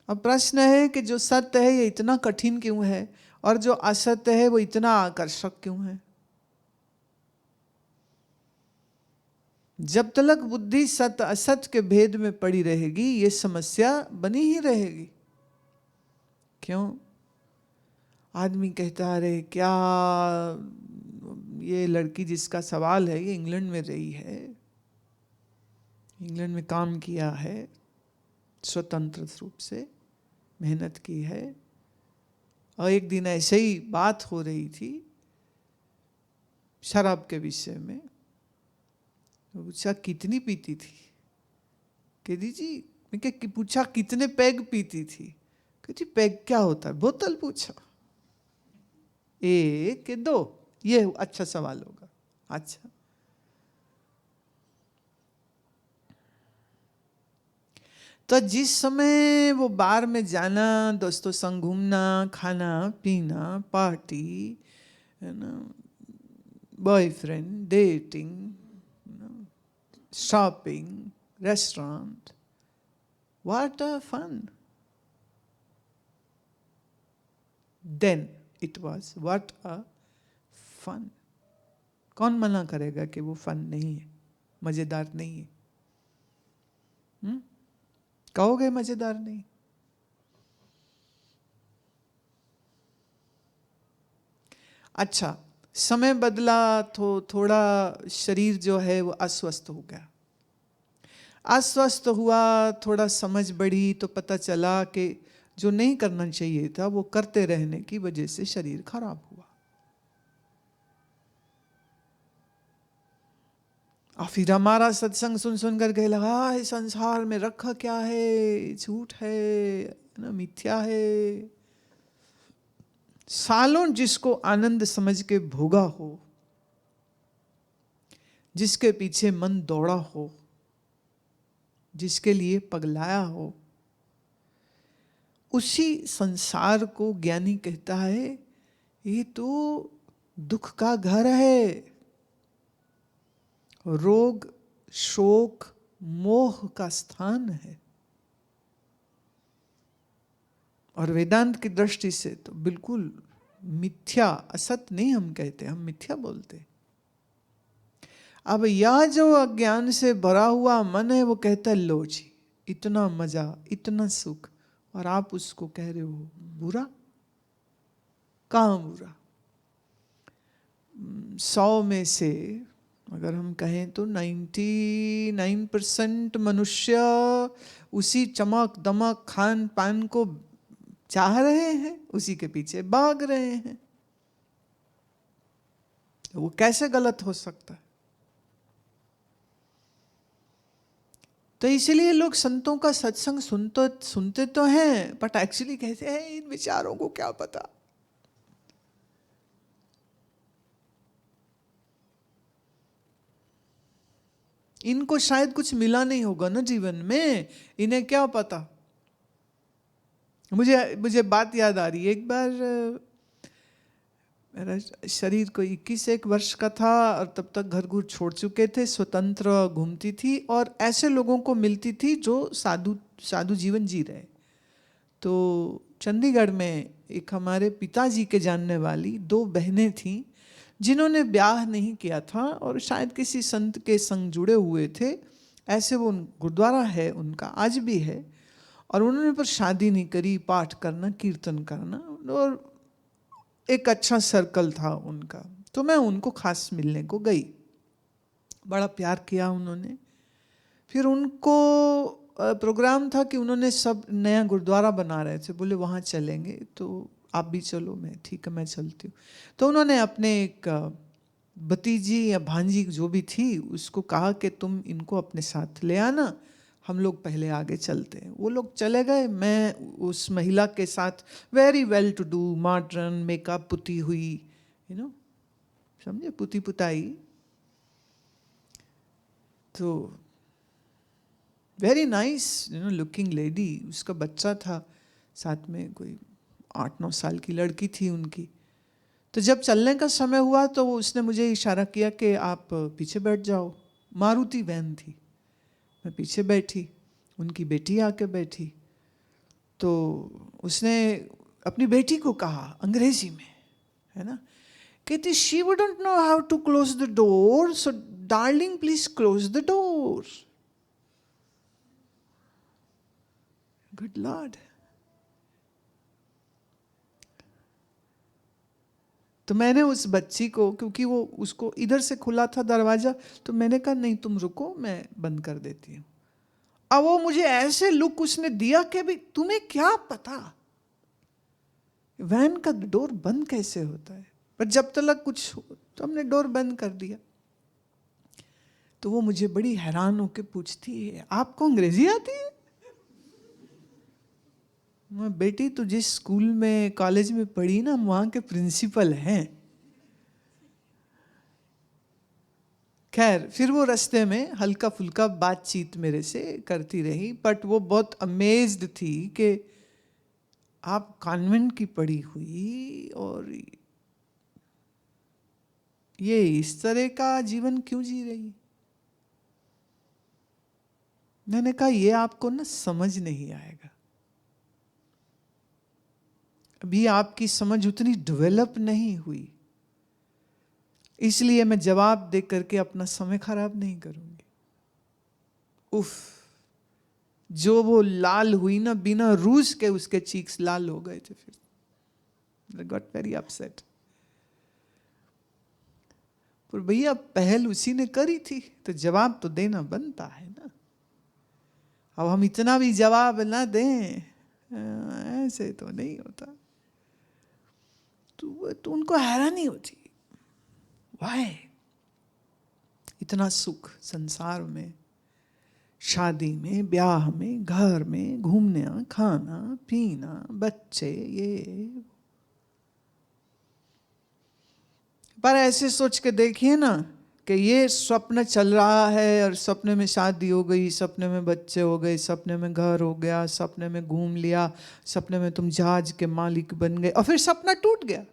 अब प्रश्न है कि जो सत्य है ये इतना कठिन क्यों है, और जो असत्य है वो इतना आकर्षक क्यों है? जब तक बुद्धि सत्य असत्य के भेद में पड़ी रहेगी ये समस्या बनी ही रहेगी। क्यों? आदमी कहता रहे क्या ये लड़की जिसका सवाल है ये इंग्लैंड में रही है, इंग्लैंड में काम किया है, स्वतंत्र रूप से मेहनत की है, और एक दिन ऐसे ही बात हो रही थी शराब के विषय में, पूछा कितनी पीती थी, कहती जी, मैं पूछा कितने पैग पीती थी, कहती पैग क्या होता है, बोतल पूछा, एक के दो, ये अच्छा सवाल होगा। अच्छा, तो जिस समय वो बार में जाना, दोस्तों संग घूमना, खाना पीना, पार्टी, है ना, boyfriend, dating, shopping, restaurant, what a fun, then it was what a fun. कौन मना करेगा कि वो फन नहीं है, मजेदार नहीं है? कहोगे मजेदार नहीं? अच्छा, समय बदला तो थोड़ा शरीर जो है वो अस्वस्थ हो गया, अस्वस्थ हुआ, थोड़ा समझ बढ़ी तो पता चला कि जो नहीं करना चाहिए था वो करते रहने की वजह से शरीर खराब हुआ। और फिर हमारा सत्संग सुन सुनकर कहे लगा इस संसार में रखा क्या है, झूठ है ना, मिथ्या है। सालों जिसको आनंद समझ के भोगा हो, जिसके पीछे मन दौड़ा हो, जिसके लिए पगलाया हो, उसी संसार को ज्ञानी कहता है ये तो दुख का घर है, रोग शोक मोह का स्थान है। और वेदांत की दृष्टि से तो बिल्कुल मिथ्या, असत नहीं हम कहते, हम मिथ्या बोलते। अब यह जो अज्ञान से भरा हुआ मन है वो कहता है लो जी इतना मजा, इतना सुख, और आप उसको कह रहे हो बुरा। कहाँ बुरा? 100 में से अगर हम कहें तो 99% मनुष्य उसी चमक दमक खान पान को चाह रहे हैं, उसी के पीछे भाग रहे हैं। वो कैसे गलत हो सकता है? तो इसलिए लोग संतों का सत्संग सुनते तो हैं, बट एक्चुअली कहते हैं इन विचारों को क्या पता। इनको शायद कुछ मिला नहीं होगा ना जीवन में, इन्हें क्या पता। मुझे बात याद आ रही है, एक बार मेरा शरीर को 21 वर्ष का था और तब तक घर घुर छोड़ चुके थे, स्वतंत्र घूमती थी और ऐसे लोगों को मिलती थी जो साधु जीवन जी रहे। तो चंडीगढ़ में एक हमारे पिताजी के जानने वाली 2 बहनें थीं जिन्होंने ब्याह नहीं किया था और शायद किसी संत के संग जुड़े हुए थे। ऐसे वो गुरुद्वारा है उनका, आज भी है, और उन्होंने पर शादी नहीं करी, पाठ करना, कीर्तन करना, और एक अच्छा सर्कल था उनका। तो मैं उनको खास मिलने को गई, बड़ा प्यार किया उन्होंने। फिर उनको प्रोग्राम था कि उन्होंने सब नया गुरुद्वारा बना रहे थे, बोले वहाँ चलेंगे तो आप भी चलो। मैं ठीक है मैं चलती हूँ। तो उन्होंने अपने एक भतीजी या भांजी जो भी थी उसको कहा कि तुम इनको अपने साथ ले आना, हम लोग पहले आगे चलते हैं। वो लोग चले गए, मैं उस महिला के साथ very well to do, modern makeup, पुती हुई, यू नो, समझे, पुती पुताई, तो very nice you know looking lady. उसका बच्चा था साथ में, कोई 8-9 साल की लड़की थी उनकी। तो जब चलने का समय हुआ तो उसने मुझे इशारा किया कि आप पीछे बैठ जाओ। मारुति वैन थी, मैं पीछे बैठी, उनकी बेटी आके बैठी। तो उसने अपनी बेटी को कहा अंग्रेजी में, है ना, कहती she wouldn't know how to close the door, so darling please close the door. Good lord. तो मैंने उस बच्ची को, क्योंकि वो उसको इधर से खुला था दरवाजा, तो मैंने कहा नहीं तुम रुको, मैं बंद कर देती हूँ। अब वो मुझे ऐसे लुक उसने दिया कि भी तुम्हें क्या पता वैन का डोर बंद कैसे होता है। पर जब तक कुछ तो हमने डोर बंद कर दिया। तो वो मुझे बड़ी हैरान होकर पूछती है आपको अंग्रेजी आती है? मैं बेटी तो जिस स्कूल में कॉलेज में पढ़ी ना, वहां के प्रिंसिपल हैं। खैर फिर वो रास्ते में हल्का फुल्का बातचीत मेरे से करती रही, बट वो बहुत अमेज्ड थी कि आप कॉन्वेंट की पढ़ी हुई और ये इस तरह का जीवन क्यों जी रही। मैंने कहा ये आपको ना समझ नहीं आएगा, अभी आपकी समझ उतनी डेवलप नहीं हुई, इसलिए मैं जवाब दे करके अपना समय खराब नहीं करूंगी। उफ, जो वो लाल हुई ना, बिना रूस के उसके चीक्स लाल हो गए थे। फिर आई गॉट वेरी अपसेट। पर भैया पहल उसी ने करी थी तो जवाब तो देना बनता है ना। अब हम इतना भी जवाब ना दें, ऐसे तो नहीं होता। तो उनको हैरानी होती, वाह इतना सुख संसार में, शादी में, ब्याह में, घर में, घूमना, खाना पीना, बच्चे, ये। पर ऐसे सोच के देखिए ना कि ये स्वप्न चल रहा है और सपने में शादी हो गई, सपने में बच्चे हो गए, सपने में घर हो गया, सपने में घूम लिया, सपने में तुम जहाज के मालिक बन गए, और फिर सपना टूट गया।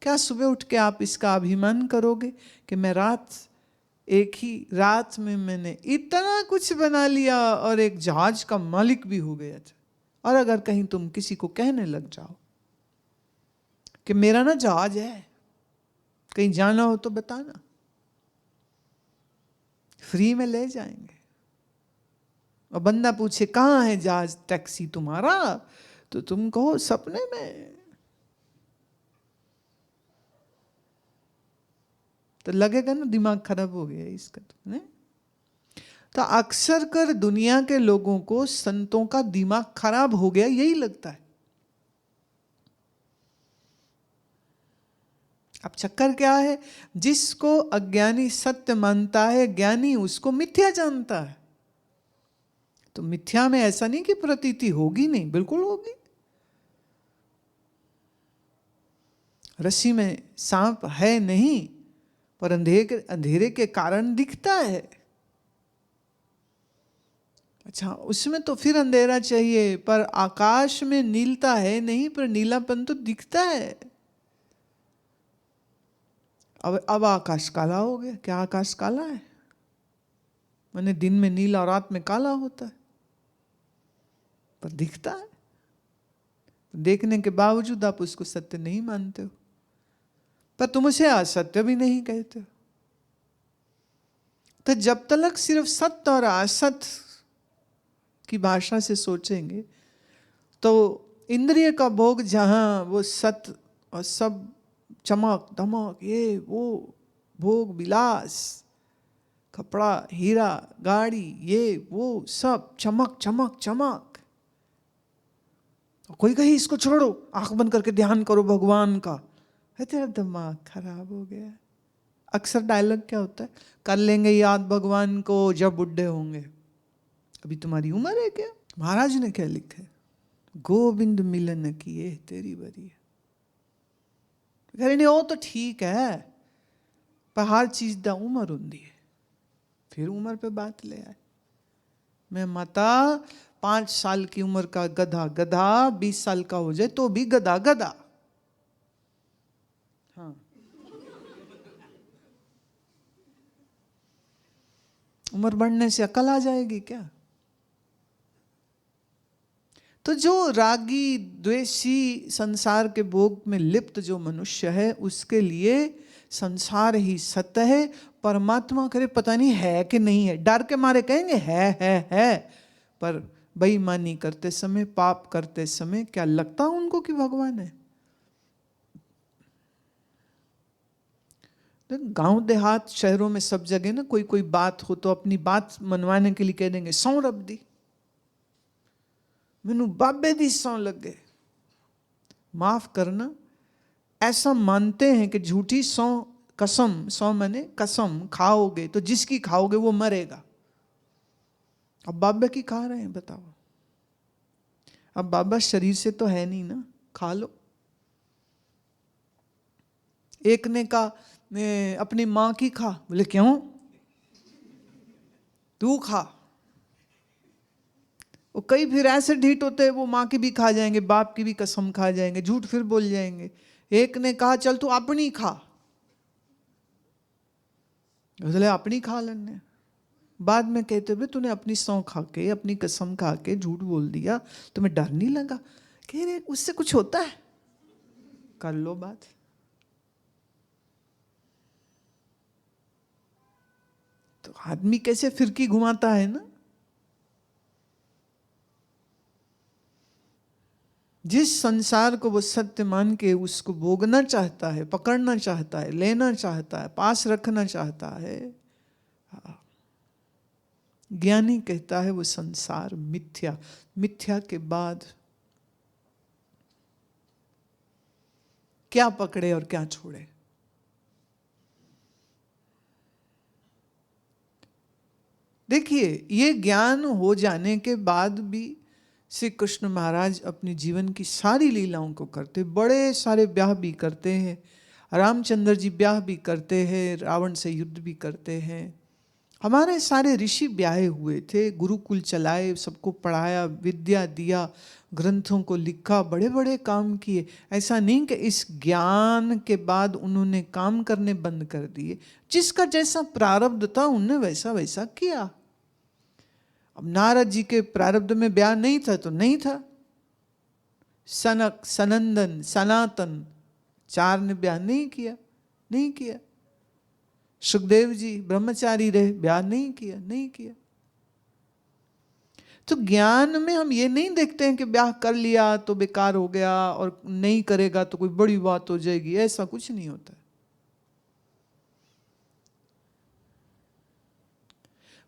क्या सुबह उठ के आप इसका अभिमान करोगे कि मैं एक ही रात में मैंने इतना कुछ बना लिया और एक जहाज का मालिक भी हो गया था। और अगर कहीं तुम किसी को कहने लग जाओ कि मेरा ना जहाज है, कहीं जाना हो तो बताना, फ्री में ले जाएंगे। और बंदा पूछे कहाँ है जहाज टैक्सी तुम्हारा, तो तुम कहो सपने में, तो लगेगा ना दिमाग खराब हो गया इसका तो, नहीं? तो अक्सर कर दुनिया के लोगों को संतों का दिमाग खराब हो गया यही लगता है। अब चक्कर क्या है, जिसको अज्ञानी सत्य मानता है, ज्ञानी उसको मिथ्या जानता है। तो मिथ्या में ऐसा नहीं कि प्रतीति होगी नहीं, बिल्कुल होगी। रस्सी में सांप है नहीं, पर अंधेरे के कारण दिखता है। अच्छा, उसमें तो फिर अंधेरा चाहिए, पर आकाश में नीलता है नहीं, पर नीलापन तो दिखता है। अब आकाश काला हो गया। क्या आकाश काला है? मैंने दिन में नीला, रात में काला होता है, पर दिखता है। देखने के बावजूद आप उसको सत्य नहीं मानते हो, पर तुम उसे असत्य भी नहीं कहते हो। तो जब तक सिर्फ सत्य और असत्य की भाषा से सोचेंगे, तो इंद्रिय का भोग जहां वो सत्य और सब चमक धमक, ये वो भोग विलास, कपड़ा, हीरा, गाड़ी, ये वो सब चमक चमक चमक। कोई कहे इसको छोड़ो, आंख बंद करके ध्यान करो भगवान का, है तेरा दिमाग खराब हो गया। अक्सर डायलॉग क्या होता है, कर लेंगे याद भगवान को जब बुढ़े होंगे। अभी तुम्हारी उम्र है क्या? महाराज ने क्या लिखा है, गोविंद मिलन किए तेरी बरी। नहीं वो तो ठीक है, पर हर चीज दा उम्र होंगी है। फिर उम्र पे बात ले आए। मैं माता 5 साल की उम्र का गधा गधा 20 साल का हो जाए तो भी गधा गधा। हाँ, उम्र बढ़ने से अकल आ जाएगी क्या? तो जो रागी द्वेषी संसार के भोग में लिप्त जो मनुष्य है, उसके लिए संसार ही सत्य है। परमात्मा करे पता नहीं है कि नहीं है, डर के मारे कहेंगे है, पर बेईमानी करते समय, पाप करते समय क्या लगता उनको कि भगवान है? गांव देहात शहरों में सब जगह ना कोई कोई बात हो तो अपनी बात मनवाने के लिए कह देंगे सौ रब दी, मैनू बाबे दी सौ लग गए। माफ करना, ऐसा मानते हैं कि झूठी सौ, कसम, सौ माने कसम खाओगे तो जिसकी खाओगे वो मरेगा। अब बाबा की खा रहे हैं, बताओ। अब बाबा शरीर से तो है नहीं ना, खा लो। एक ने कहा अपनी मां की खा, बोले क्यों, तू खा। वो कई फिर ऐसे ढीठ होते हैं, वो माँ की भी खा जाएंगे, बाप की भी कसम खा जाएंगे, झूठ फिर बोल जाएंगे। एक ने कहा चल तू अपनी खा, बोले अपनी खा लेने। बाद में कहते हुए तूने अपनी सौं खा के, अपनी कसम खा के झूठ बोल दिया, तुम्हें डर नहीं लगा? कह रहे उससे कुछ होता है, कर लो बात। तो आदमी कैसे फिरकी घुमाता है ना। जिस संसार को वो सत्य मान के उसको भोगना चाहता है, पकड़ना चाहता है, लेना चाहता है, पास रखना चाहता है, ज्ञानी कहता है वो संसार मिथ्या। मिथ्या के बाद क्या पकड़े और क्या छोड़े? देखिए, ये ज्ञान हो जाने के बाद भी श्री कृष्ण महाराज अपने जीवन की सारी लीलाओं को करते, बड़े सारे ब्याह भी करते हैं, रामचंद्र जी ब्याह भी करते हैं, रावण से युद्ध भी करते हैं। हमारे सारे ऋषि ब्याहे हुए थे, गुरुकुल चलाए, सबको पढ़ाया, विद्या दिया, ग्रंथों को लिखा, बड़े बड़े काम किए। ऐसा नहीं कि इस ज्ञान के बाद उन्होंने काम करने बंद कर दिए। जिसका जैसा प्रारब्ध था उन्होंने वैसा वैसा किया। अब नारद जी के प्रारब्ध में ब्याह नहीं था तो नहीं था। सनक, सनंदन, सनातन, चार ने ब्याह नहीं किया, नहीं किया। सुखदेव जी ब्रह्मचारी रहे, ब्याह नहीं किया, नहीं किया। तो ज्ञान में हम ये नहीं देखते हैं कि ब्याह कर लिया तो बेकार हो गया और नहीं करेगा तो कोई बड़ी बात हो जाएगी, ऐसा कुछ नहीं होता।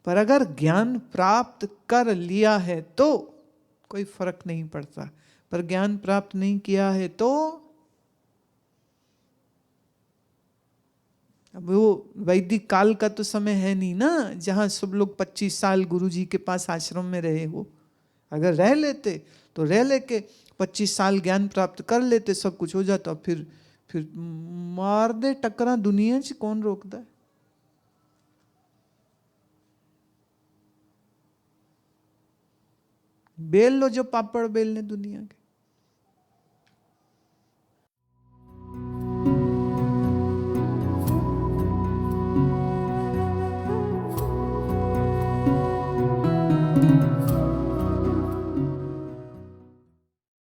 पर अगर ज्ञान प्राप्त कर लिया है तो कोई फर्क नहीं पड़ता, पर ज्ञान प्राप्त नहीं किया है तो अब वो वैदिक काल का तो समय है नहीं ना जहां सब लोग 25 साल गुरु जी के पास आश्रम में रहे हो। अगर रह लेते तो रह लेके 25 साल ज्ञान प्राप्त कर लेते, सब कुछ हो जाता। फिर मार दे टकरा दुनिया से कौन रोकता है? बेल लो जो पापड़ बेलने दुनिया के।